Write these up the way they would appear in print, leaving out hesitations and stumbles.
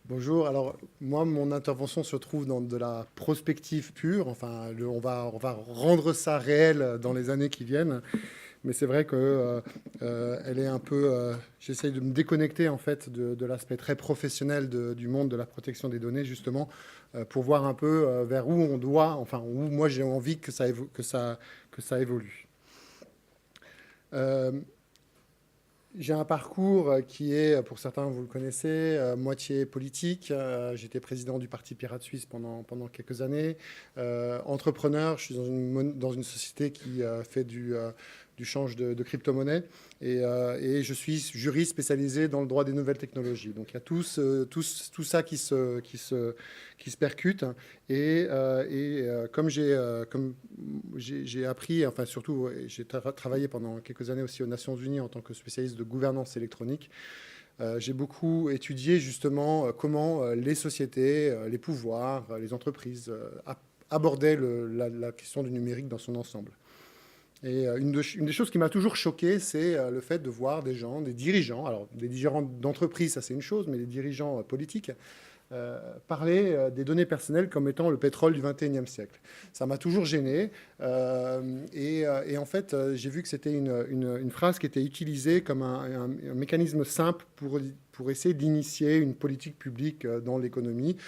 Bonjour. Alors, moi, mon intervention se trouve dans de la prospective pure. Enfin, on va rendre ça réel dans les années qui viennent. Mais c'est vrai que elle est un peu. J'essaye de me déconnecter en fait de l'aspect très professionnel du monde de la protection des données, justement, pour voir un peu vers où on doit, enfin, où moi j'ai envie que ça évolue. Euh, J'ai un parcours qui est, pour certains, vous le connaissez, moitié politique. J'étais président du Parti Pirate Suisse pendant quelques années. Entrepreneur, je suis dans une société qui fait du change de crypto-monnaie. Et je suis juriste spécialisé dans le droit des nouvelles technologies. Donc il y a tout ça qui se percute. Comme j'ai appris, enfin surtout, j'ai travaillé pendant quelques années aussi aux Nations Unies en tant que spécialiste de gouvernance électronique. J'ai beaucoup étudié justement comment les sociétés, les pouvoirs, les entreprises abordaient la question du numérique dans son ensemble. Et une des choses qui m'a toujours choqué, c'est le fait de voir des gens, des dirigeants, alors des dirigeants d'entreprise, ça c'est une chose, mais des dirigeants politiques, parler des données personnelles comme étant le pétrole du 21e siècle. Ça m'a toujours gêné. Et en fait, j'ai vu que c'était une phrase qui était utilisée comme un mécanisme simple pour essayer d'initier une politique publique dans l'économie.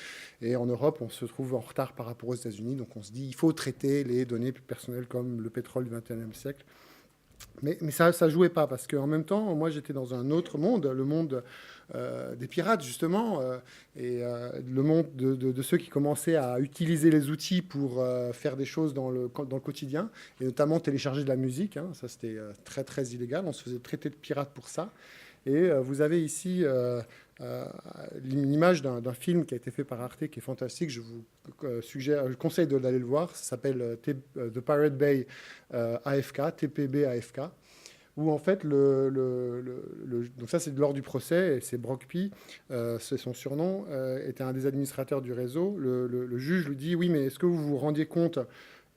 Et en Europe, on se trouve en retard par rapport aux États-Unis. Donc on se dit, il faut traiter les données personnelles comme le pétrole du 21e siècle. Mais ça ne jouait pas, parce qu'en même temps, moi, j'étais dans un autre monde, le monde des pirates, justement, le monde de ceux qui commençaient à utiliser les outils pour faire des choses dans le quotidien, et notamment télécharger de la musique. Hein, ça, c'était très, très illégal. On se faisait traiter de pirates pour ça. Et vous avez ici l'image d'un film qui a été fait par Arte, qui est fantastique. Je vous je conseille d'aller le voir. Ça s'appelle The Pirate Bay AFK, TPB AFK, où en fait, donc ça c'est lors du procès, et c'est Brock P, c'est son surnom, était un des administrateurs du réseau. Le juge lui dit, oui, mais est-ce que vous vous rendiez compte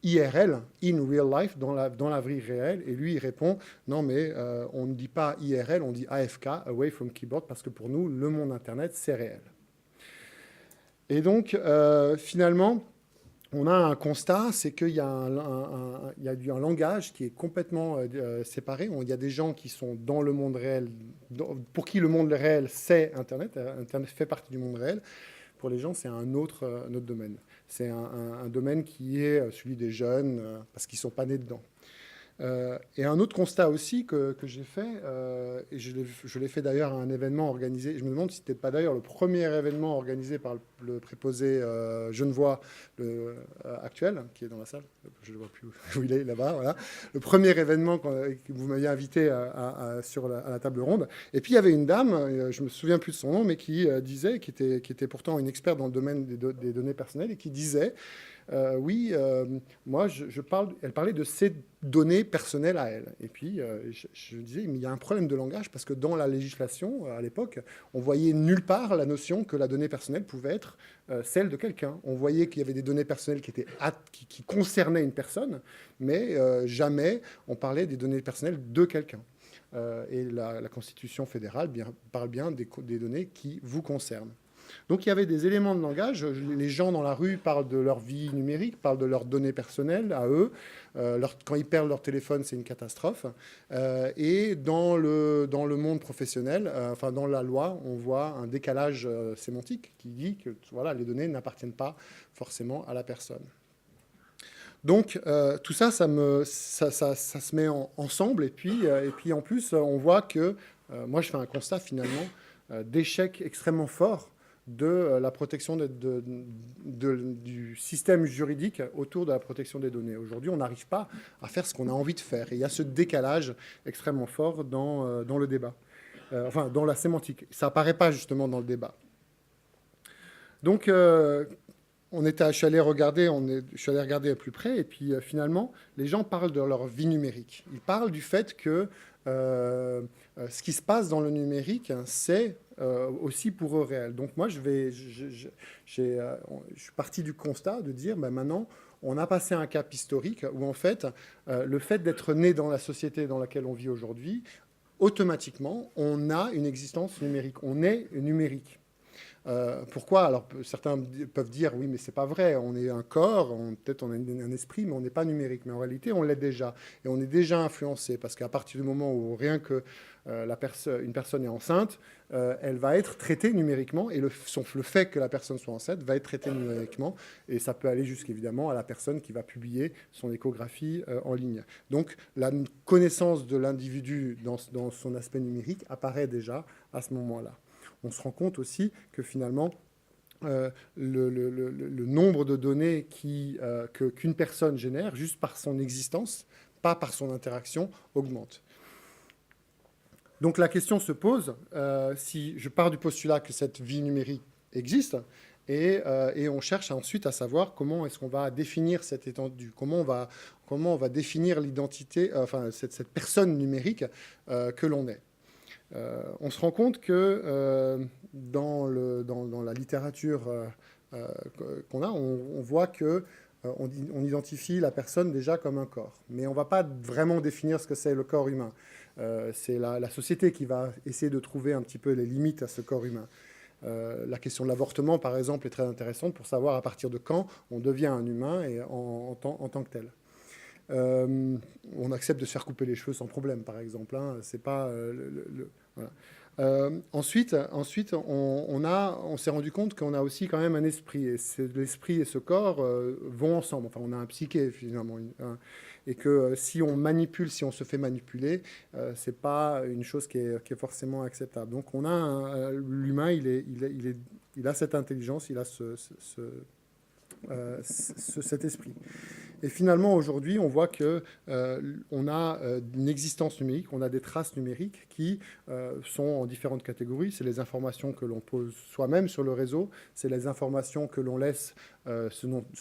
IRL, in real life, dans la vie réelle? Et lui, il répond, non, mais on ne dit pas IRL, on dit AFK, away from keyboard, parce que pour nous, le monde Internet, c'est réel. Et donc, finalement, on a un constat, c'est qu'il y a un langage qui est complètement séparé. Il y a des gens qui sont dans le monde réel, pour qui le monde réel, c'est Internet. Internet fait partie du monde réel. Pour les gens, c'est un autre domaine. C'est un domaine qui est celui des jeunes, parce qu'ils ne sont pas nés dedans. Et un autre constat aussi que j'ai fait, et je l'ai fait d'ailleurs à un événement organisé, je me demande si ce n'était pas d'ailleurs le premier événement organisé par le préposé genevois actuel, qui est dans la salle, je ne vois plus où il est, là-bas, voilà. Le premier événement que vous m'aviez invité à la table ronde. Et puis il y avait une dame, je ne me souviens plus de son nom, mais qui disait, qui était pourtant une experte dans le domaine des données personnelles, et qui disait, oui, moi, elle parlait de ses données personnelles à elle. Et puis, je disais, mais il y a un problème de langage, parce que dans la législation, à l'époque, on voyait nulle part la notion que la donnée personnelle pouvait être celle de quelqu'un. On voyait qu'il y avait des données personnelles qui concernaient une personne, mais jamais on parlait des données personnelles de quelqu'un. Et la Constitution fédérale parle bien des données qui vous concernent. Donc il y avait des éléments de langage. Les gens dans la rue parlent de leur vie numérique, parlent de leurs données personnelles à eux. Quand ils perdent leur téléphone, c'est une catastrophe. Et dans le monde professionnel, enfin dans la loi, on voit un décalage sémantique qui dit que voilà, les données n'appartiennent pas forcément à la personne. Donc tout ça, ça se met ensemble. Et puis en plus, on voit que, moi je fais un constat finalement d'échec extrêmement fort de la protection du système juridique autour de la protection des données. Aujourd'hui, on n'arrive pas à faire ce qu'on a envie de faire. Et il y a ce décalage extrêmement fort dans le débat, enfin dans la sémantique. Ça apparaît pas justement dans le débat. Donc, je suis allé regarder à plus près, et puis finalement, les gens parlent de leur vie numérique. Ils parlent du fait que ce qui se passe dans le numérique, c'est aussi pour eux réel. Donc moi, je suis parti du constat de dire, ben maintenant, on a passé un cap historique où en fait, le fait d'être né dans la société dans laquelle on vit aujourd'hui, automatiquement, on a une existence numérique. On est numérique. Pourquoi? Alors, certains peuvent dire, oui, mais c'est pas vrai, on est un corps, peut-être on a un esprit, mais on n'est pas numérique. Mais en réalité, on l'est déjà. Et on est déjà influencé, parce qu'à partir du moment où rien que une personne est enceinte, elle va être traitée numériquement, et le fait que la personne soit enceinte va être traitée numériquement, et ça peut aller jusqu'évidemment à la personne qui va publier son échographie en ligne. Donc la connaissance de l'individu dans son aspect numérique apparaît déjà à ce moment-là. On se rend compte aussi que finalement, le nombre de données qu'une personne génère, juste par son existence, pas par son interaction, augmente. Donc la question se pose, si je pars du postulat que cette vie numérique existe, et on cherche ensuite à savoir comment est-ce qu'on va définir cette étendue, comment on va définir l'identité, enfin cette personne numérique que l'on est. On se rend compte que dans la littérature qu'on a, on voit que on identifie la personne déjà comme un corps. Mais on ne va pas vraiment définir ce que c'est le corps humain. C'est la société qui va essayer de trouver un petit peu les limites à ce corps humain. La question de l'avortement, par exemple, est très intéressante pour savoir à partir de quand on devient un humain et en tant que tel. On accepte de se faire couper les cheveux sans problème, par exemple. Hein. C'est pas voilà. Ensuite, on s'est rendu compte qu'on a aussi quand même un esprit. Et l'esprit et ce corps vont ensemble. Enfin, on a un psyché, finalement. Et que si on manipule, si on se fait manipuler, c'est pas une chose qui est forcément acceptable. Donc, on a l'humain, il a cette intelligence, il a cet esprit. Et finalement, aujourd'hui, on voit qu'on a une existence numérique, on a des traces numériques qui sont en différentes catégories. C'est les informations que l'on pose soi-même sur le réseau, c'est les informations que l'on laisse, ce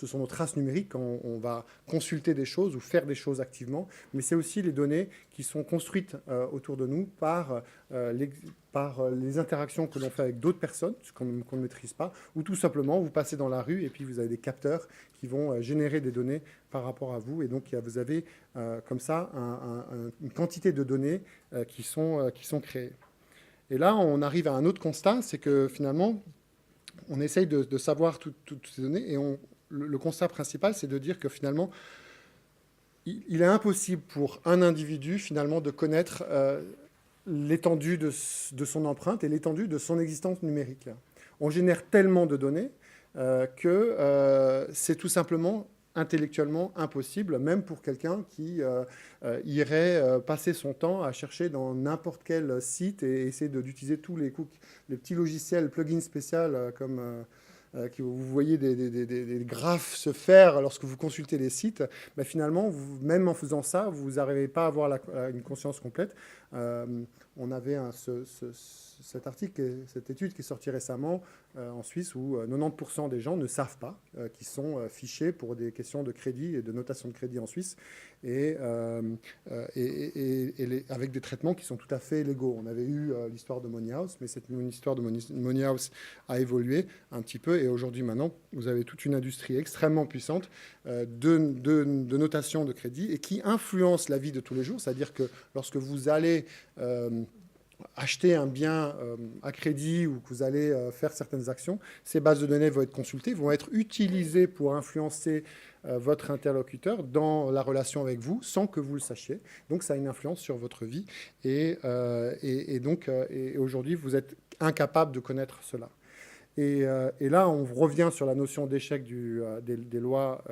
sont nos traces numériques quand on va consulter des choses ou faire des choses activement, mais c'est aussi les données qui sont construites autour de nous par les interactions que l'on fait avec d'autres personnes qu'on ne maîtrise pas, ou tout simplement vous passez dans la rue et puis vous avez des capteurs qui vont générer des données par rapport à vous. Et donc vous avez comme ça une quantité de données qui sont créées. Et là, on arrive à un autre constat, c'est que finalement, on essaye de savoir toutes ces données, et le constat principal, c'est de dire que finalement, il est impossible pour un individu finalement de connaître l'étendue de son empreinte et l'étendue de son existence numérique. On génère tellement de données que c'est tout simplement intellectuellement impossible, même pour quelqu'un qui irait passer son temps à chercher dans n'importe quel site et essayer d'utiliser tous les petits logiciels, plugins spéciaux comme... vous voyez des graphes se faire lorsque vous consultez les sites, ben finalement, même en faisant ça, vous n'arrivez pas à avoir une conscience complète. On avait cet article, cette étude qui est sortie récemment en Suisse où 90% des gens ne savent pas qu'ils sont fichés pour des questions de crédit et de notation de crédit en Suisse et avec des traitements qui sont tout à fait légaux. On avait eu l'histoire de Money House, mais cette histoire de Money House a évolué un petit peu et aujourd'hui maintenant, vous avez toute une industrie extrêmement puissante de notation de crédit et qui influence la vie de tous les jours. C'est-à-dire que lorsque vous allez acheter un bien à crédit ou que vous allez faire certaines actions, ces bases de données vont être consultées, vont être utilisées pour influencer votre interlocuteur dans la relation avec vous sans que vous le sachiez. Donc ça a une influence sur votre vie et donc aujourd'hui vous êtes incapable de connaître cela. Et là, on revient sur la notion d'échec des lois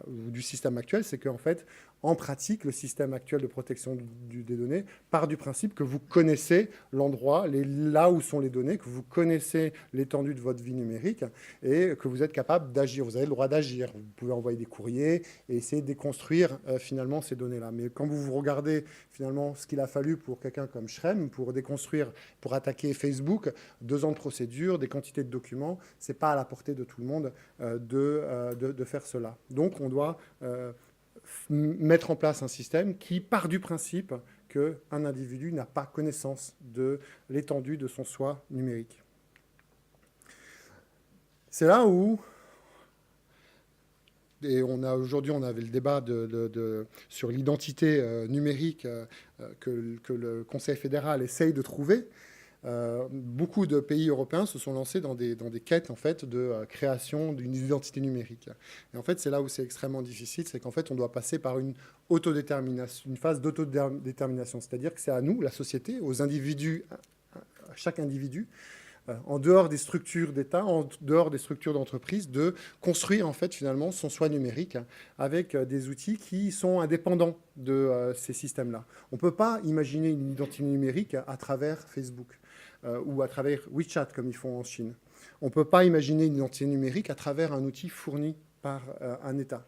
ou du système actuel, c'est qu'en fait, en pratique, le système actuel de protection des données part du principe que vous connaissez l'endroit, là où sont les données, que vous connaissez l'étendue de votre vie numérique et que vous êtes capable d'agir. Vous avez le droit d'agir. Vous pouvez envoyer des courriers et essayer de déconstruire finalement ces données-là. Mais quand vous regardez finalement ce qu'il a fallu pour quelqu'un comme Shrem pour déconstruire, pour attaquer Facebook, 2 ans de procédure, des quantités de documents, ce n'est pas à la portée de tout le monde de faire cela. Donc on doit mettre en place un système qui part du principe qu'un individu n'a pas connaissance de l'étendue de son soi numérique. C'est là où, et aujourd'hui on avait le débat sur l'identité numérique que le Conseil fédéral essaye de trouver. beaucoup de pays européens se sont lancés dans des quêtes en fait, de création d'une identité numérique. Et en fait, c'est là où c'est extrêmement difficile, c'est qu'en fait, on doit passer par une autodétermination, une phase d'autodétermination. C'est-à-dire que c'est à nous, la société, aux individus, à chaque individu, en dehors des structures d'État, en dehors des structures d'entreprise, de construire en fait finalement son soi numérique avec des outils qui sont indépendants de ces systèmes-là. On ne peut pas imaginer une identité numérique à travers Facebook ou à travers WeChat comme ils font en Chine. On ne peut pas imaginer une identité numérique à travers un outil fourni par un État.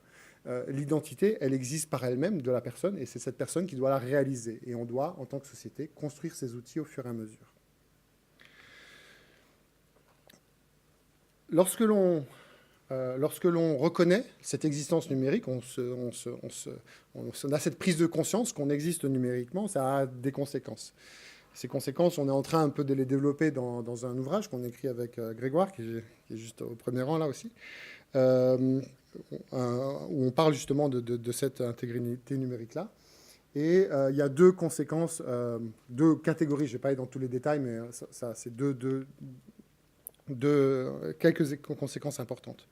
L'identité, elle existe par elle-même de la personne et c'est cette personne qui doit la réaliser. Et on doit, en tant que société, construire ces outils au fur et à mesure. Lorsque l'on reconnaît cette existence numérique, on a cette prise de conscience qu'on existe numériquement, ça a des conséquences. Ces conséquences, on est en train un peu de les développer dans un ouvrage qu'on écrit avec Grégoire, qui est juste au premier rang là aussi, où on parle justement de cette intégrité numérique-là. Et il y a deux conséquences, deux catégories, je ne vais pas aller dans tous les détails, mais ça c'est quelques conséquences importantes.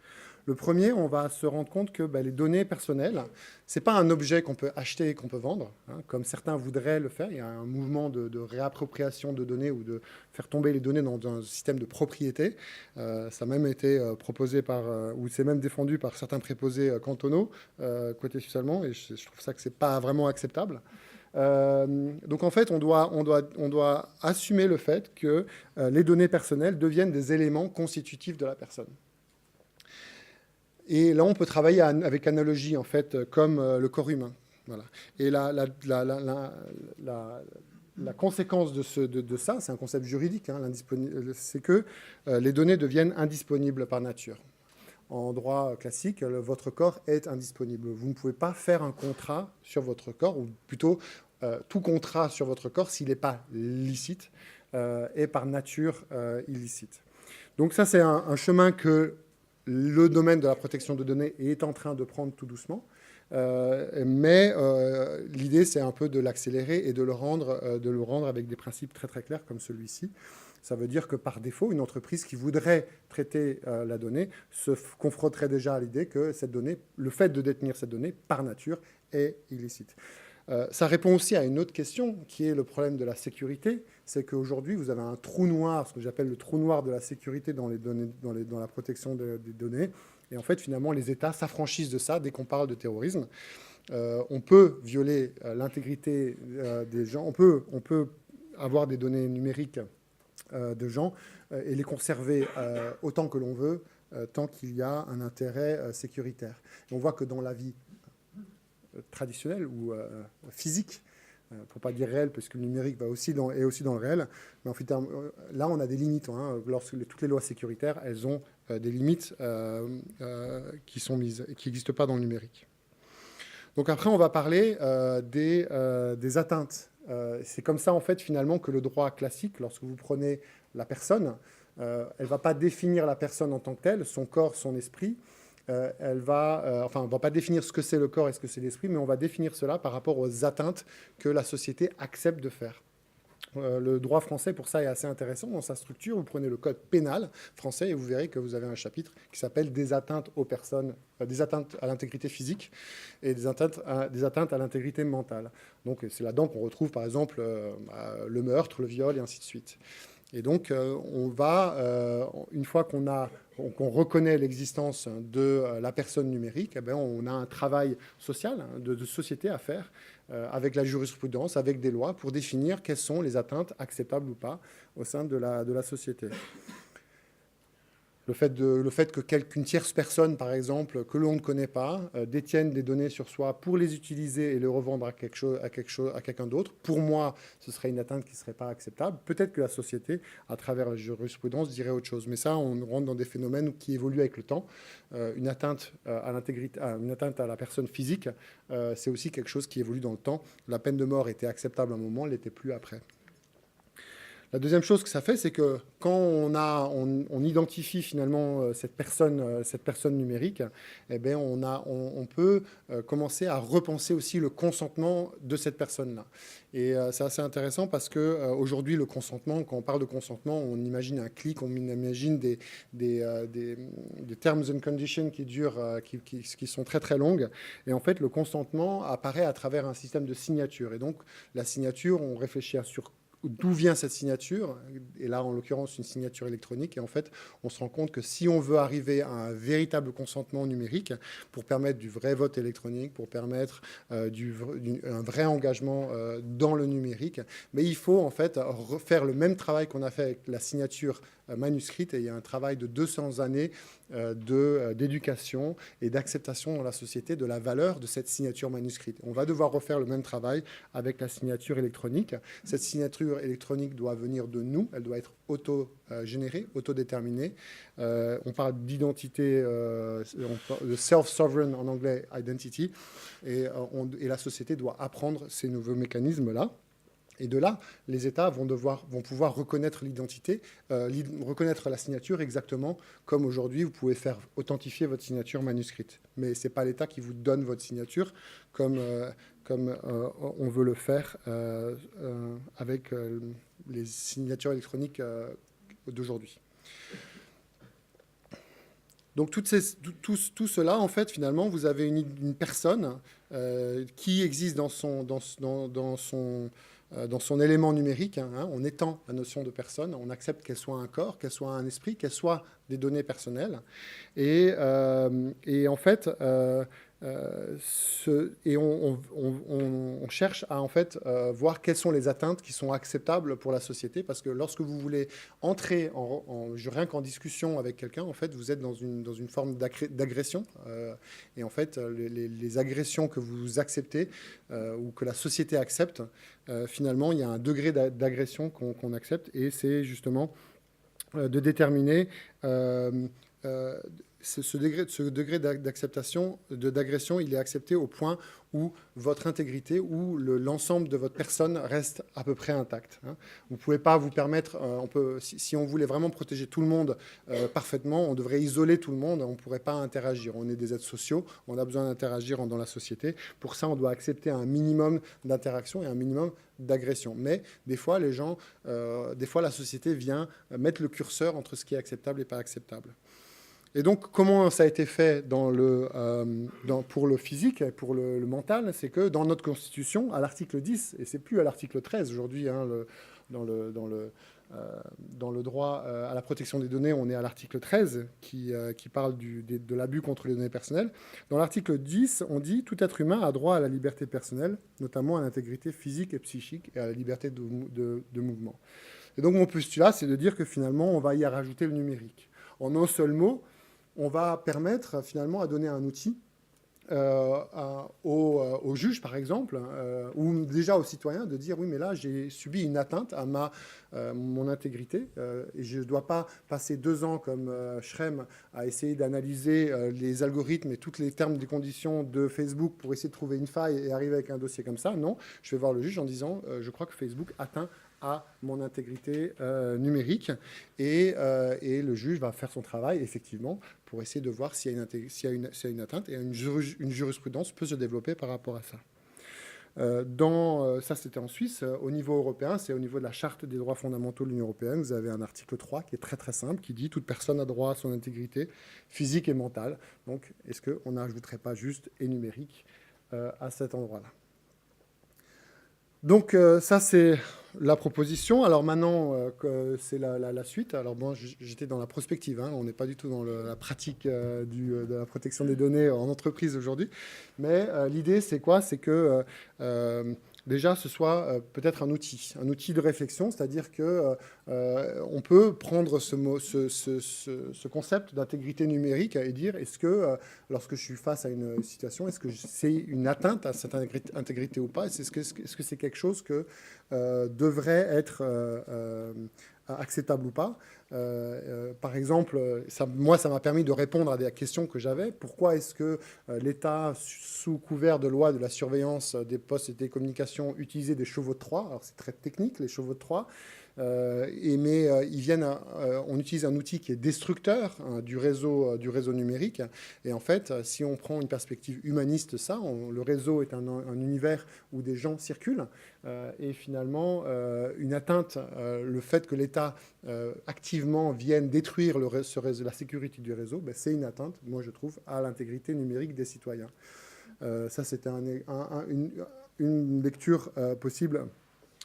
Le premier, on va se rendre compte que les données personnelles, ce n'est pas un objet qu'on peut acheter et qu'on peut vendre, hein, comme certains voudraient le faire. Il y a un mouvement de réappropriation de données ou de faire tomber les données dans un système de propriété. Ça a même été proposé ou c'est même défendu par certains préposés cantonaux, côté suisse allemand, et je trouve ça que ce n'est pas vraiment acceptable. Donc en fait, on doit assumer le fait que les données personnelles deviennent des éléments constitutifs de la personne. Et là, on peut travailler avec analogie, en fait, comme le corps humain. Voilà. Et la conséquence de ça, c'est un concept juridique, hein, c'est que les données deviennent indisponibles par nature. En droit classique, votre corps est indisponible. Vous ne pouvez pas faire un contrat sur votre corps, ou plutôt tout contrat sur votre corps, s'il n'est pas licite, est par nature illicite. Donc ça, c'est un chemin que le domaine de la protection de données est en train de prendre tout doucement. Mais l'idée, c'est un peu de l'accélérer et de le rendre avec des principes très très clairs comme celui-ci. Ça veut dire que par défaut, une entreprise qui voudrait traiter la donnée se confronterait déjà à l'idée que cette donnée, le fait de détenir cette donnée, par nature, est illicite. Ça répond aussi à une autre question, qui est le problème de la sécurité. C'est qu'aujourd'hui, vous avez un trou noir, ce que j'appelle le trou noir de la sécurité dans la protection des données. Et en fait, finalement, les États s'affranchissent de ça dès qu'on parle de terrorisme. On peut violer l'intégrité des gens, on peut avoir des données numériques de gens et les conserver autant que l'on veut, tant qu'il y a un intérêt sécuritaire. Et on voit que dans la vie traditionnelle ou physique, pour ne pas dire réel, parce que le numérique est aussi dans le réel, mais en fait, là, on a des limites. Hein, toutes les lois sécuritaires, elles ont des limites qui sont mises et qui n'existent pas dans le numérique. Donc après, on va parler des atteintes. C'est comme ça, en fait, finalement, que le droit classique, lorsque vous prenez la personne, elle ne va pas définir la personne en tant que telle, son corps, son esprit. On ne va pas définir ce que c'est le corps et ce que c'est l'esprit, mais on va définir cela par rapport aux atteintes que la société accepte de faire. Le droit français, pour ça, est assez intéressant. Dans sa structure, vous prenez le code pénal français et vous verrez que vous avez un chapitre qui s'appelle « Des atteintes aux personnes, des atteintes à l'intégrité physique et des atteintes à l'intégrité mentale ». Donc, c'est là-dedans qu'on retrouve, par exemple, le meurtre, le viol et ainsi de suite. Et donc, une fois qu'on reconnaît l'existence de la personne numérique, eh bien, on a un travail social, de société à faire avec la jurisprudence, avec des lois, pour définir quelles sont les atteintes acceptables ou pas au sein de la société. Le fait qu'une tierce personne, par exemple, que l'on ne connaît pas, détienne des données sur soi pour les utiliser et les revendre à quelqu'un d'autre, pour moi, ce serait une atteinte qui ne serait pas acceptable. Peut-être que la société, à travers la jurisprudence, dirait autre chose. Mais ça, on rentre dans des phénomènes qui évoluent avec le temps. Une atteinte à l'intégrité, une atteinte à la personne physique, c'est aussi quelque chose qui évolue dans le temps. La peine de mort était acceptable à un moment, elle ne l'était plus après. La deuxième chose que ça fait, c'est que quand on identifie finalement cette personne numérique, eh bien on peut commencer à repenser aussi le consentement de cette personne-là. Et c'est assez intéressant parce qu'aujourd'hui, le consentement, quand on parle de consentement, on imagine un clic, on imagine des terms and conditions qui durent, qui sont très très longues. Et en fait, le consentement apparaît à travers un système de signature. Et donc, la signature, on réfléchit sur d'où vient cette signature, et là en l'occurrence une signature électronique, et en fait on se rend compte que si on veut arriver à un véritable consentement numérique pour permettre du vrai vote électronique, pour permettre un vrai engagement dans le numérique, mais il faut en fait refaire le même travail qu'on a fait avec la signature manuscrite, et il y a un travail de 200 années d'éducation et d'acceptation dans la société de la valeur de cette signature manuscrite. On va devoir refaire le même travail avec la signature électronique. Cette signature électronique doit venir de nous, elle doit être auto-générée, autodéterminée. On parle d'identité, de self-sovereign en anglais, identity, et la société doit apprendre ces nouveaux mécanismes-là. Et de là, les États vont pouvoir reconnaître l'identité, reconnaître la signature exactement comme aujourd'hui, vous pouvez faire authentifier votre signature manuscrite. Mais ce n'est pas l'État qui vous donne votre signature comme on veut le faire avec les signatures électroniques d'aujourd'hui. Donc tout cela, en fait, finalement, vous avez une personne qui existe dans son élément numérique, hein, on étend la notion de personne, on accepte qu'elle soit un corps, qu'elle soit un esprit, qu'elle soit des données personnelles. Et en fait, on cherche à en fait voir quelles sont les atteintes qui sont acceptables pour la société, parce que lorsque vous voulez entrer rien qu'en discussion avec quelqu'un, en fait, vous êtes dans une forme d'agression. Et en fait, les agressions que vous acceptez ou que la société accepte, finalement, il y a un degré d'agression qu'on accepte, et c'est justement de déterminer ce degré d'acceptation, d'agression, il est accepté au point où votre intégrité ou l'ensemble de votre personne reste à peu près intact. Hein. Vous ne pouvez pas vous permettre, si on voulait vraiment protéger tout le monde parfaitement, on devrait isoler tout le monde, on ne pourrait pas interagir. On est des êtres sociaux, on a besoin d'interagir dans la société. Pour ça, on doit accepter un minimum d'interaction et un minimum d'agression. Mais des fois, la société vient mettre le curseur entre ce qui est acceptable et pas acceptable. Et donc, comment ça a été fait pour le physique, pour le mental, c'est que dans notre Constitution, à l'article 10, et c'est plus à l'article 13 aujourd'hui, hein, dans le droit à la protection des données, on est à l'article 13 qui parle de l'abus contre les données personnelles. Dans l'article 10, on dit « Tout être humain a droit à la liberté personnelle, notamment à l'intégrité physique et psychique et à la liberté de mouvement. » Et donc, mon postulat, c'est de dire que finalement, on va y rajouter le numérique. En un seul mot, on va permettre finalement à donner un outil aux juges, par exemple, ou déjà aux citoyens, de dire « Oui, mais là, j'ai subi une atteinte à mon intégrité et je ne dois pas passer 2 ans comme Schrem à essayer d'analyser les algorithmes et tous les termes et conditions de Facebook pour essayer de trouver une faille et arriver avec un dossier comme ça. Non, je vais voir le juge en disant « Je crois que Facebook atteint à mon intégrité numérique ». Et le juge va faire son travail, effectivement, pour essayer de voir s'il y a une atteinte, et une jurisprudence peut se développer par rapport à ça. Ça, c'était en Suisse. Au niveau européen, c'est au niveau de la Charte des droits fondamentaux de l'Union européenne. Vous avez un article 3 qui est très très simple, qui dit « Toute personne a droit à son intégrité physique et mentale ». Donc, est-ce qu'on n'ajouterait pas juste « et numérique » à cet endroit-là? Donc ça, c'est la proposition. Alors maintenant, c'est la suite. Alors bon, j'étais dans la prospective, hein. On n'est pas du tout dans la pratique de la protection des données en entreprise aujourd'hui. Mais l'idée, c'est quoi? C'est que déjà, ce soit peut-être un outil de réflexion, c'est-à-dire qu'on peut prendre ce concept d'intégrité numérique et dire, est-ce que lorsque je suis face à une situation, est-ce que c'est une atteinte à cette intégrité ou pas? Est-ce que c'est quelque chose que devrait être acceptable ou pas? Par exemple, moi, ça m'a permis de répondre à des questions que j'avais. Pourquoi est-ce que l'État, sous couvert de loi de la surveillance des postes et des communications, utilisait des chevaux de Troie? Alors, c'est très technique, les chevaux de Troie. mais on utilise un outil qui est destructeur du réseau numérique. Et en fait, si on prend une perspective humaniste, le réseau est un univers où des gens circulent. Et finalement, une atteinte, le fait que l'État activement vienne détruire la sécurité du réseau, c'est une atteinte, moi je trouve, à l'intégrité numérique des citoyens. Ça, c'était une lecture possible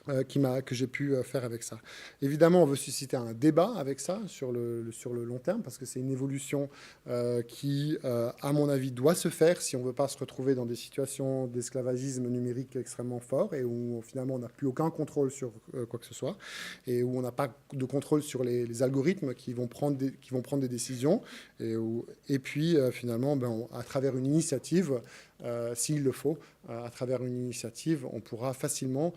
que j'ai pu faire avec ça. Évidemment, on veut susciter un débat avec ça sur le long terme, parce que c'est une évolution qui, à mon avis, doit se faire si on ne veut pas se retrouver dans des situations d'esclavagisme numérique extrêmement fort et où finalement on n'a plus aucun contrôle sur quoi que ce soit et où on n'a pas de contrôle sur les algorithmes qui vont prendre des décisions et puis finalement, à travers une initiative, s'il le faut, à travers une initiative, on pourra facilement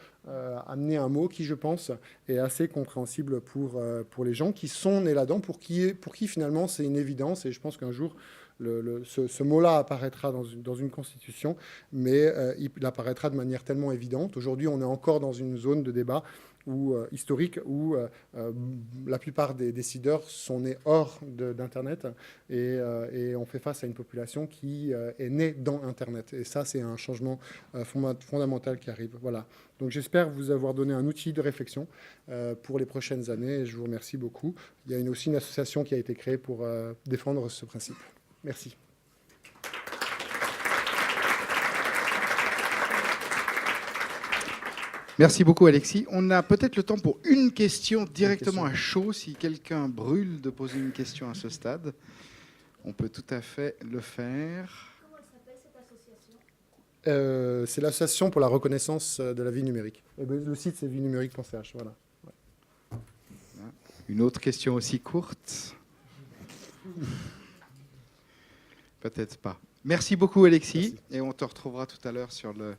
amener un mot qui, je pense, est assez compréhensible pour les gens qui sont nés là-dedans, pour qui finalement c'est une évidence. Et je pense qu'un jour, ce mot-là apparaîtra dans une constitution, mais il apparaîtra de manière tellement évidente. Aujourd'hui, on est encore dans une zone de débat historique où la plupart des décideurs sont nés hors d'Internet et on fait face à une population qui est née dans Internet. Et ça, c'est un changement fondamental qui arrive. Voilà. Donc j'espère vous avoir donné un outil de réflexion pour les prochaines années et je vous remercie beaucoup. Il y a aussi une association qui a été créée pour défendre ce principe. Merci. Merci beaucoup, Alexis. On a peut-être le temps pour une question directement à chaud. Si quelqu'un brûle de poser une question à ce stade, on peut tout à fait le faire. Comment s'appelle cette association ? C'est l'association pour la reconnaissance de la vie numérique. Le site, c'est vienumérique.ch. Voilà. Ouais. Une autre question aussi courte ? Peut-être pas. Merci beaucoup, Alexis. Merci. Et on te retrouvera tout à l'heure sur le